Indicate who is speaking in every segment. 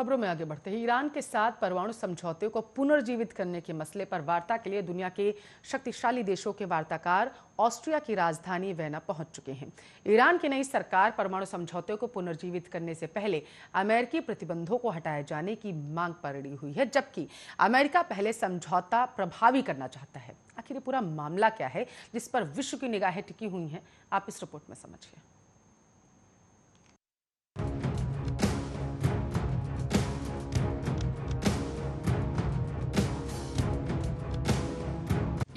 Speaker 1: खबरों में आगे बढ़ते हैं। ईरान के साथ परमाणु समझौते को पुनर्जीवित करने के मसले पर वार्ता के लिए दुनिया के शक्तिशाली देशों के वार्ताकार ऑस्ट्रिया की राजधानी वियना पहुंच चुके हैं। ईरान की नई सरकार परमाणु समझौते को पुनर्जीवित करने से पहले अमेरिकी प्रतिबंधों को हटाए जाने की मांग पर अड़ी हुई है, जबकि अमेरिका पहले समझौता प्रभावी करना चाहता है। आखिर ये पूरा मामला क्या है जिस पर विश्व की निगाहें टिकी हुई हैं, आप इस रिपोर्ट में समझिए।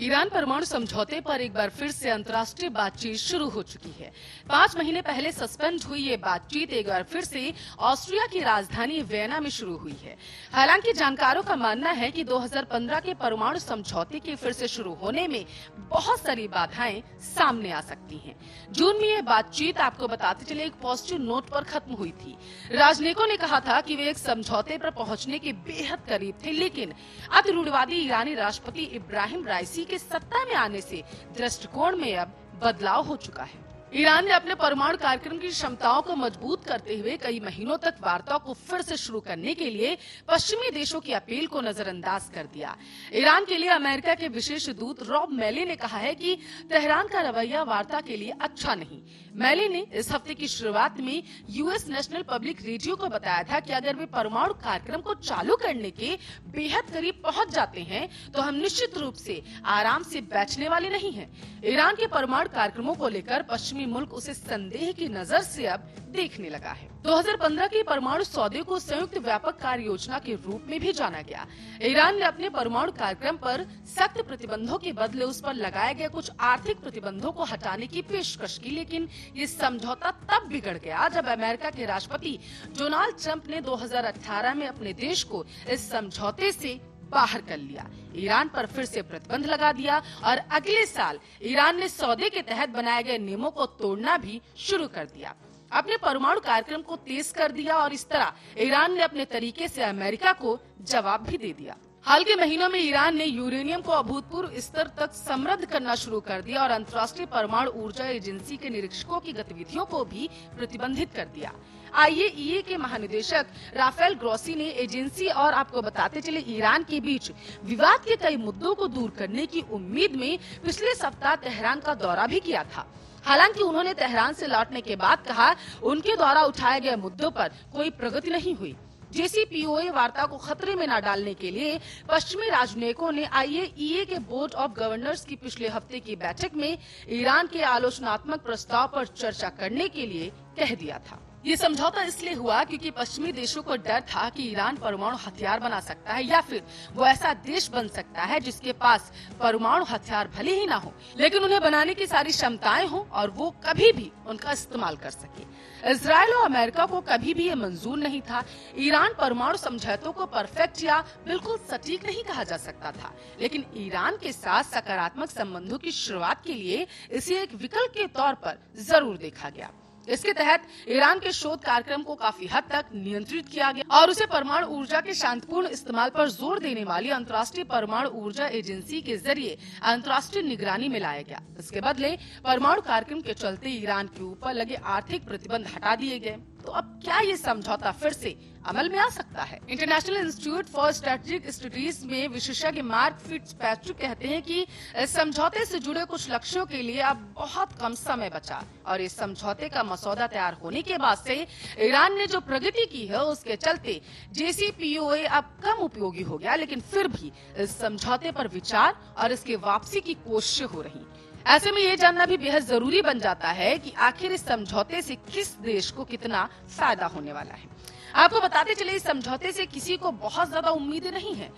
Speaker 1: ईरान परमाणु समझौते पर एक बार फिर से अंतर्राष्ट्रीय बातचीत शुरू हो चुकी है। 5 महीने पहले सस्पेंड हुई ये बातचीत एक बार फिर से ऑस्ट्रिया की राजधानी वियना में शुरू हुई है। हालांकि जानकारों का मानना है कि 2015 के परमाणु समझौते के फिर से शुरू होने में बहुत सारी बाधाएं सामने आ सकती हैं। जून में ये बातचीत, आपको बताते चले, एक पॉजिटिव नोट पर खत्म हुई थी। राजनयिकों ने कहा था कि वे एक समझौते पर पहुंचने के बेहद करीब थे, लेकिन अतिरूढ़वादी ईरानी राष्ट्रपति इब्राहिम राइसी के सत्ता में आने से दृष्टिकोण में अब बदलाव हो चुका है। ईरान ने अपने परमाणु कार्यक्रम की क्षमताओं को मजबूत करते हुए कई महीनों तक वार्ता को फिर से शुरू करने के लिए पश्चिमी देशों की अपील को नजरअंदाज कर दिया। ईरान के लिए अमेरिका के विशेष दूत रॉब मैले ने कहा है कि तेहरान का रवैया वार्ता के लिए अच्छा नहीं। मैले ने इस हफ्ते की शुरुआत में यूएस नेशनल पब्लिक रेडियो को बताया था कि अगर वे परमाणु कार्यक्रम को चालू करने के बेहद करीब पहुंच जाते हैं तो हम निश्चित रूप से आराम से बैठने वाले नहीं हैं। ईरान के परमाणु कार्यक्रमों को लेकर पश्चिमी मुल्क उसे संदेह की नजर से अब देखने लगा है। 2015 के परमाणु सौदे को संयुक्त व्यापक कार्य योजना के रूप में भी जाना गया। ईरान ने अपने परमाणु कार्यक्रम पर सख्त प्रतिबंधों के बदले उस पर लगाए गए कुछ आर्थिक प्रतिबंधों को हटाने की पेशकश की, लेकिन ये समझौता तब बिगड़ गया जब अमेरिका के राष्ट्रपति डोनाल्ड ट्रंप ने 2018 में अपने देश को इस समझौते से बाहर कर लिया। ईरान पर फिर से प्रतिबंध लगा दिया और अगले साल ईरान ने सौदे के तहत बनाए गए नियमों को तोड़ना भी शुरू कर दिया, अपने परमाणु कार्यक्रम को तेज कर दिया और इस तरह ईरान ने अपने तरीके से अमेरिका को जवाब भी दे दिया। हाल के महीनों में ईरान ने यूरेनियम को अभूतपूर्व स्तर तक समृद्ध करना शुरू कर दिया और अंतर्राष्ट्रीय परमाणु ऊर्जा एजेंसी के निरीक्षकों की गतिविधियों को भी प्रतिबंधित कर दिया। आईएईए के महानिदेशक राफेल ग्रोसी ने एजेंसी और आपको बताते चले ईरान के बीच विवाद के कई मुद्दों को दूर करने की उम्मीद में पिछले सप्ताह तेहरान का दौरा भी किया था। हालांकि उन्होंने तेहरान से लौटने के बाद कहा उनके द्वारा उठाए गए मुद्दों पर कोई प्रगति नहीं हुई। JCPOA वार्ता को खतरे में न डालने के लिए पश्चिमी राजनयिकों ने IAEA के बोर्ड ऑफ गवर्नर्स की पिछले हफ्ते की बैठक में ईरान के आलोचनात्मक प्रस्ताव पर चर्चा करने के लिए कह दिया था। ये समझौता इसलिए हुआ क्योंकि पश्चिमी देशों को डर था कि ईरान परमाणु हथियार बना सकता है या फिर वो ऐसा देश बन सकता है जिसके पास परमाणु हथियार भले ही ना हो, लेकिन उन्हें बनाने की सारी क्षमताएं हो और वो कभी भी उनका इस्तेमाल कर सके। इजराइल और अमेरिका को कभी भी ये मंजूर नहीं था। ईरान परमाणु समझौतों को परफेक्ट या बिल्कुल सटीक नहीं कहा जा सकता था, लेकिन ईरान के साथ सकारात्मक संबंधों की शुरुआत के लिए इसे एक विकल्प के तौर पर जरूर देखा गया। इसके तहत ईरान के शोध कार्यक्रम को काफी हद तक नियंत्रित किया गया और उसे परमाणु ऊर्जा के शांतिपूर्ण इस्तेमाल पर जोर देने वाली अंतर्राष्ट्रीय परमाणु ऊर्जा एजेंसी के जरिए अंतर्राष्ट्रीय निगरानी में लाया गया। इसके बदले परमाणु कार्यक्रम के चलते ईरान के ऊपर लगे आर्थिक प्रतिबंध हटा दिए गए। तो अब क्या ये समझौता फिर से अमल में आ सकता है? International institute for strategic studies में विशेषज्ञ मार्क फिट्जपैट्रिक कहते हैं कि इस समझौते से जुड़े कुछ लक्ष्यों के लिए अब बहुत कम समय बचा और इस समझौते का मसौदा तैयार होने के बाद से ईरान ने जो प्रगति की है उसके चलते JCPOA अब कम उपयोगी हो गया, लेकिन फिर भी इस समझौते पर विचार और इसके वापसी की कोशिशें हो रही। ऐसे में ये जानना भी बेहद जरूरी बन जाता है कि आखिर इस समझौते से किस देश को कितना फायदा होने वाला है। आपको बताते चले इस समझौते से किसी को बहुत ज्यादा उम्मीदें नहीं है।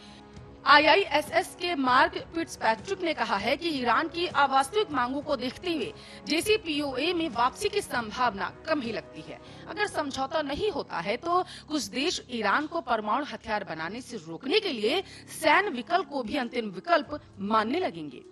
Speaker 1: IISS के मार्क फिट्जपैट्रिक ने कहा है कि ईरान की अवास्तविक मांगों को देखते हुए JCPOA में वापसी की संभावना कम ही लगती है। अगर समझौता नहीं होता है तो कुछ देश ईरान को परमाणु हथियार बनाने से रोकने के लिए सैन्य विकल्प को भी अंतिम विकल्प मानने लगेंगे।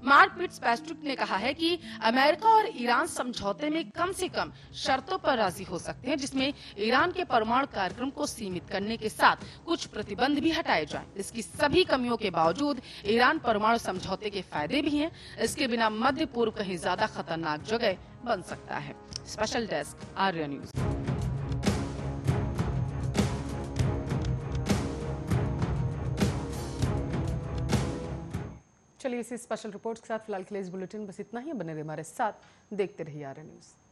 Speaker 1: मार्क फिट्जपैट्रिक ने कहा है कि अमेरिका और ईरान समझौते में कम से कम शर्तों पर राजी हो सकते हैं, जिसमें ईरान के परमाणु कार्यक्रम को सीमित करने के साथ कुछ प्रतिबंध भी हटाए जाएं। इसकी सभी कमियों के बावजूद ईरान परमाणु समझौते के फायदे भी हैं। इसके बिना मध्य पूर्व कहीं ज्यादा खतरनाक जगह बन सकता है। Special desk, Arya news.
Speaker 2: चलिए इसी स्पेशल रिपोर्ट के साथ फिलहाल के लिए इस बुलेटिन बस इतना ही। बने रहिए हमारे साथ, देखते रहिए आर्या न्यूज।